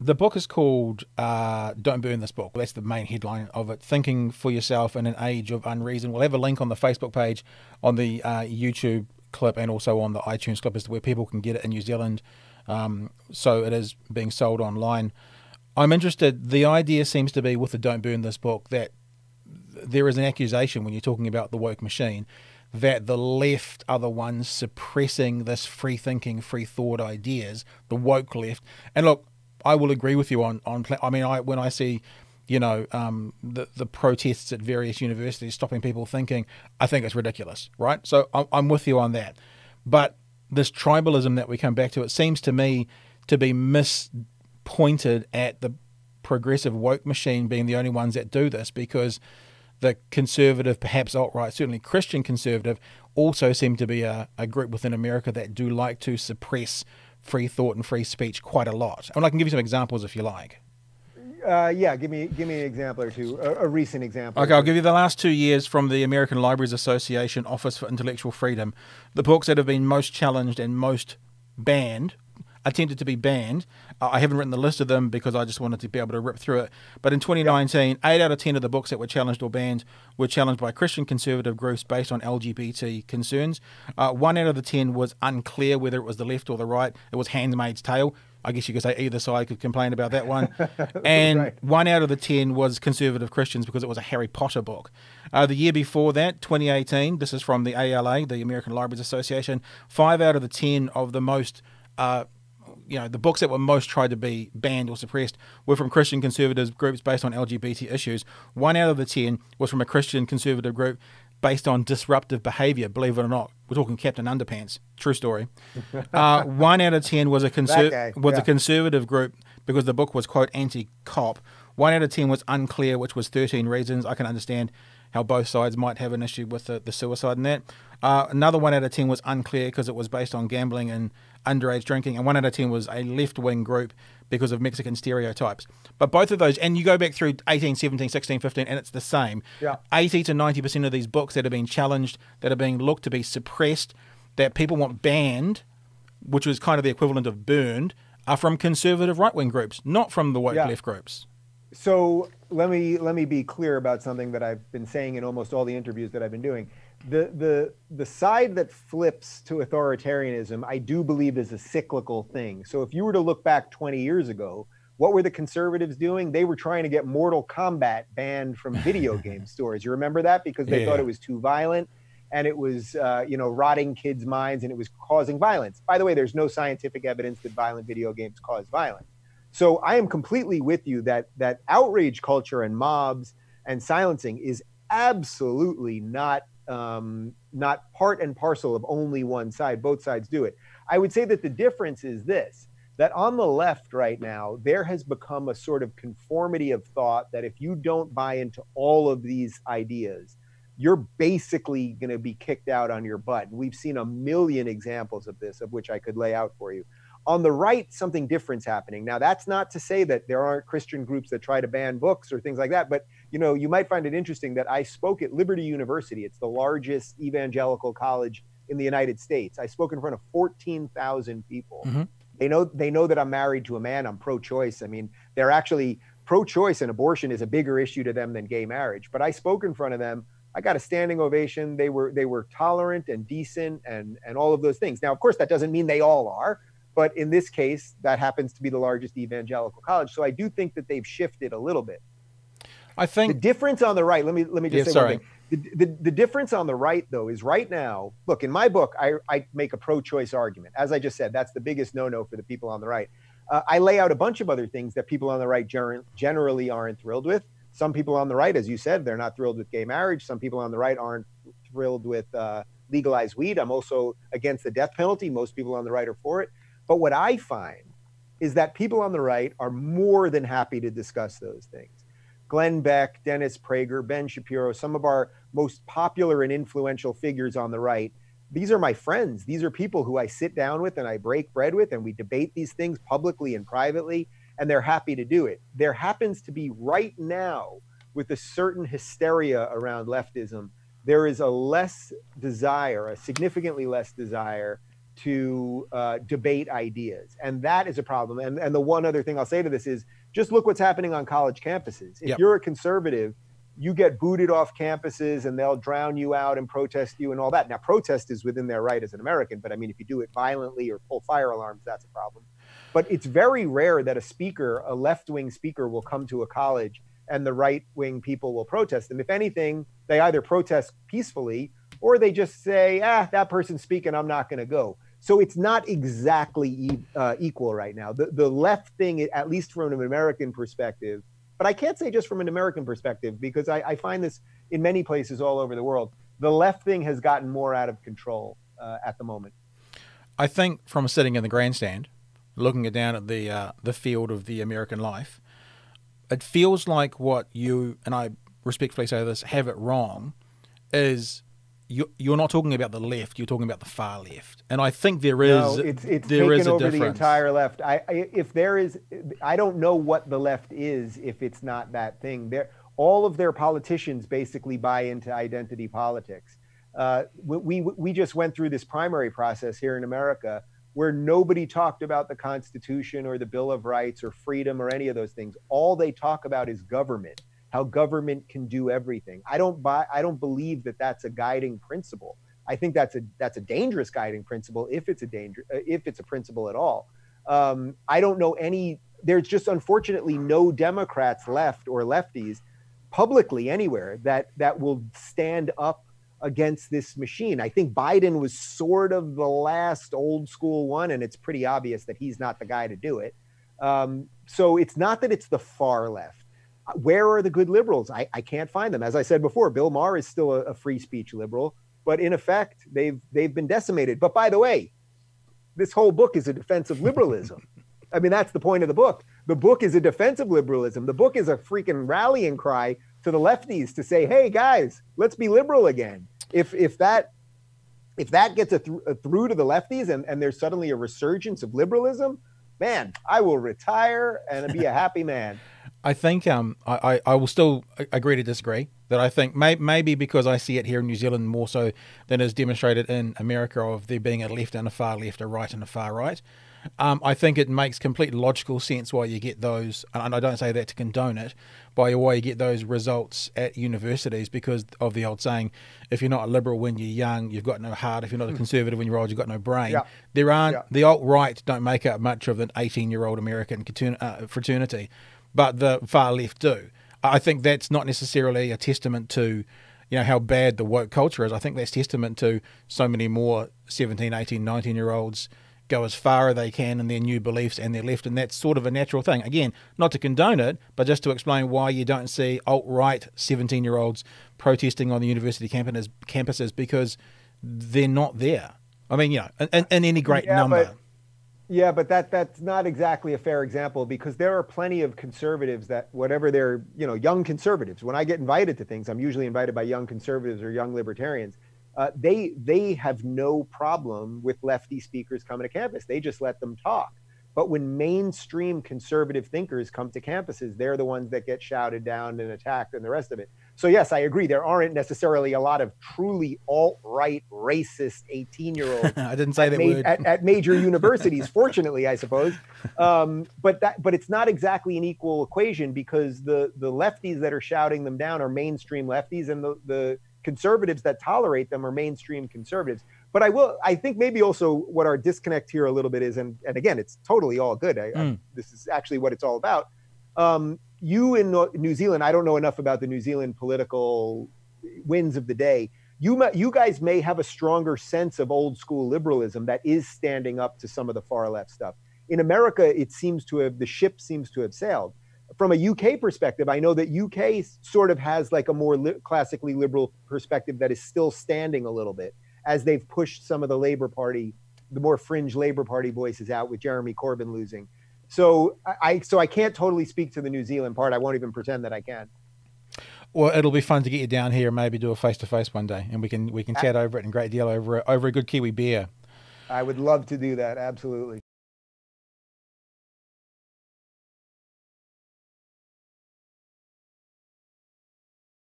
The book is called Don't Burn This Book. That's the main headline of it. Thinking for Yourself in an Age of Unreason. We'll have a link on the Facebook page, on the YouTube clip, and also on the iTunes clip as to where people can get it in New Zealand. So it is being sold online. I'm interested. The idea seems to be with the Don't Burn This Book that there is an accusation when you're talking about the woke machine that the left are the ones suppressing this free thinking, free thought ideas, the woke left. And look, I will agree with you on I mean, when I see, the protests at various universities stopping people thinking, I think it's ridiculous, right? So I'm with you on that. But this tribalism that we come back to, it seems to me to be mispointed at the progressive woke machine being the only ones that do this, because the conservative, perhaps alt-right, certainly Christian conservative, also seem to be a group within America that do like to suppress free thought and free speech quite a lot. And I can give you some examples if you like. Yeah, give me an example or two, a recent example. Okay, I'll give you the last 2 years from the American Libraries Association Office for Intellectual Freedom. The books that have been most challenged and most banned, attempted to be banned. I haven't written the list of them because I just wanted to be able to rip through it. But in 2019, 8 out of 10 of the books that were challenged or banned were challenged by Christian conservative groups based on LGBT concerns. 1 out of the 10 was unclear whether it was the left or the right. It was Handmaid's Tale. I guess you could say either side could complain about that one. And right. 1 out of the 10 was conservative Christians because it was a Harry Potter book. The year before that, 2018, this is from the ALA, the American Libraries Association, 5 out of the 10 of the most the books that were most tried to be banned or suppressed were from Christian conservative groups based on LGBT issues. 1 out of the 10 was from a Christian conservative group based on disruptive behavior, believe it or not. We're talking Captain Underpants. True story. 1 out of 10 was a conservative group because the book was, quote, anti-cop. 1 out of 10 was unclear, which was 13 reasons. I can understand how both sides might have an issue with the suicide and that. Another 1 out of 10 was unclear because it was based on gambling and underage drinking. And 1 out of 10 was a left-wing group because of Mexican stereotypes. But both of those, and you go back through 18, 17, 16, 15, and it's the same. Yeah. 80 to 90% of these books that are being challenged, that are being looked to be suppressed, that people want banned, which was kind of the equivalent of burned, are from conservative right-wing groups, not from the woke left groups. So let me be clear about something that I've been saying in almost all the interviews that I've been doing. The side that flips to authoritarianism, I do believe, is a cyclical thing. So if you were to look back 20 years ago, what were the conservatives doing? They were trying to get Mortal Kombat banned from video game stores. You remember that? Because they thought it was too violent and it was rotting kids' minds and it was causing violence. By the way, there's no scientific evidence that violent video games cause violence. So I am completely with you that outrage culture and mobs and silencing is absolutely not part and parcel of only one side. Both sides do it. I would say that the difference is this, that on the left right now, there has become a sort of conformity of thought that if you don't buy into all of these ideas, you're basically going to be kicked out on your butt. And we've seen a million examples of this, of which I could lay out for you. On the right, something different's happening. Now, that's not to say that there aren't Christian groups that try to ban books or things like that, but you might find it interesting that I spoke at Liberty University. It's the largest evangelical college in the United States. I spoke in front of 14,000 people. Mm-hmm. They know that I'm married to a man. I'm pro-choice. I mean, they're actually pro-choice, and abortion is a bigger issue to them than gay marriage. But I spoke in front of them. I got a standing ovation. They were tolerant and decent and all of those things. Now, of course, that doesn't mean they all are. But in this case, that happens to be the largest evangelical college. So I do think that they've shifted a little bit. I think the difference on the right, let me just say one thing. The difference on the right, though, is right now, look, in my book, I make a pro-choice argument. As I just said, that's the biggest no-no for the people on the right. I lay out a bunch of other things that people on the right generally aren't thrilled with. Some people on the right, as you said, they're not thrilled with gay marriage. Some people on the right aren't thrilled with legalized weed. I'm also against the death penalty. Most people on the right are for it. But what I find is that people on the right are more than happy to discuss those things. Glenn Beck, Dennis Prager, Ben Shapiro, some of our most popular and influential figures on the right, these are my friends. These are people who I sit down with and I break bread with, and we debate these things publicly and privately, and they're happy to do it. There happens to be right now, with a certain hysteria around leftism, there is a significantly less desire to debate ideas. And that is a problem. And the one other thing I'll say to this is just look what's happening on college campuses. If you're a conservative, you get booted off campuses and they'll drown you out and protest you and all that. Now, protest is within their right as an American, but I mean, if you do it violently or pull fire alarms, that's a problem. But it's very rare that a left-wing speaker will come to a college and the right-wing people will protest. And if anything, they either protest peacefully or they just say, that person's speaking, I'm not going to go. So it's not exactly equal right now. The left thing, at least from an American perspective, but I can't say just from an American perspective, because I find this in many places all over the world, the left thing has gotten more out of control at the moment. I think from sitting in the grandstand, looking down at the field of the American life, it feels like what you, and I respectfully say this, have it wrong, is you're not talking about the left, you're talking about the far left. And I think there is it's there is taken a over difference. the entire left. I don't know what the left is if it's not that thing. All of their politicians basically buy into identity politics. We just went through this primary process here in America where nobody talked about the Constitution or the Bill of Rights or freedom or any of those things. All they talk about is government, how government can do everything. I don't believe that that's a guiding principle. I think that's a dangerous guiding principle if it's a principle at all. I don't know there's just unfortunately no Democrats left or lefties publicly anywhere that will stand up against this machine. I think Biden was sort of the last old school one, and it's pretty obvious that he's not the guy to do it. So it's not that it's the far left. Where are the good liberals? I can't find them. As I said before, Bill Maher is still a free speech liberal, but in effect, they've been decimated. But by the way, this whole book is a defense of liberalism. I mean, that's the point of the book. The book is a defense of liberalism. The book is a freaking rallying cry to the lefties to say, hey, guys, let's be liberal again. If that gets through to the lefties and there's suddenly a resurgence of liberalism, man, I will retire and be a happy man. I think I will still agree to disagree. That I think maybe because I see it here in New Zealand more so than is demonstrated in America of there being a left and a far left, a right and a far right. I think it makes complete logical sense why you get those, and I don't say that to condone it, by why you get those results at universities because of the old saying, if you're not a liberal when you're young, you've got no heart. If you're not a conservative when you're old, you've got no brain. Yeah. The alt-right don't make up much of an 18-year-old American fraternity, but the far left do. I think that's not necessarily a testament to how bad the woke culture is. I think that's testament to so many more 17, 18, 19-year-olds go as far as they can in their new beliefs and their left, and that's sort of a natural thing. Again, not to condone it, but just to explain why you don't see alt-right 17-year-olds protesting on the university campuses because they're not there. I mean, in any great number. But that's not exactly a fair example because there are plenty of conservatives that whatever they're, young conservatives. When I get invited to things, I'm usually invited by young conservatives or young libertarians. They have no problem with lefty speakers coming to campus. They just let them talk. But when mainstream conservative thinkers come to campuses, they're the ones that get shouted down and attacked and the rest of it. So yes, I agree. There aren't necessarily a lot of truly alt-right racist 18-year-olds I didn't say that word. At major universities, fortunately, I suppose. But it's not exactly an equal equation because the lefties that are shouting them down are mainstream lefties and the conservatives that tolerate them are mainstream conservatives. But I think maybe also what our disconnect here a little bit is, and again, it's totally all good. This is actually what it's all about. You in New Zealand, I don't know enough about the New Zealand political winds of the day. You guys may have a stronger sense of old school liberalism that is standing up to some of the far left stuff. In America, the ship seems to have sailed. From a UK perspective, I know that UK sort of has like a more classically liberal perspective that is still standing a little bit as they've pushed some of the Labour Party, the more fringe Labour Party voices out with Jeremy Corbyn losing. So I can't totally speak to the New Zealand part. I won't even pretend that I can. Well, it'll be fun to get you down here and maybe do a face-to-face one day, and we can chat over it in great deal over a good Kiwi beer. I would love to do that. Absolutely.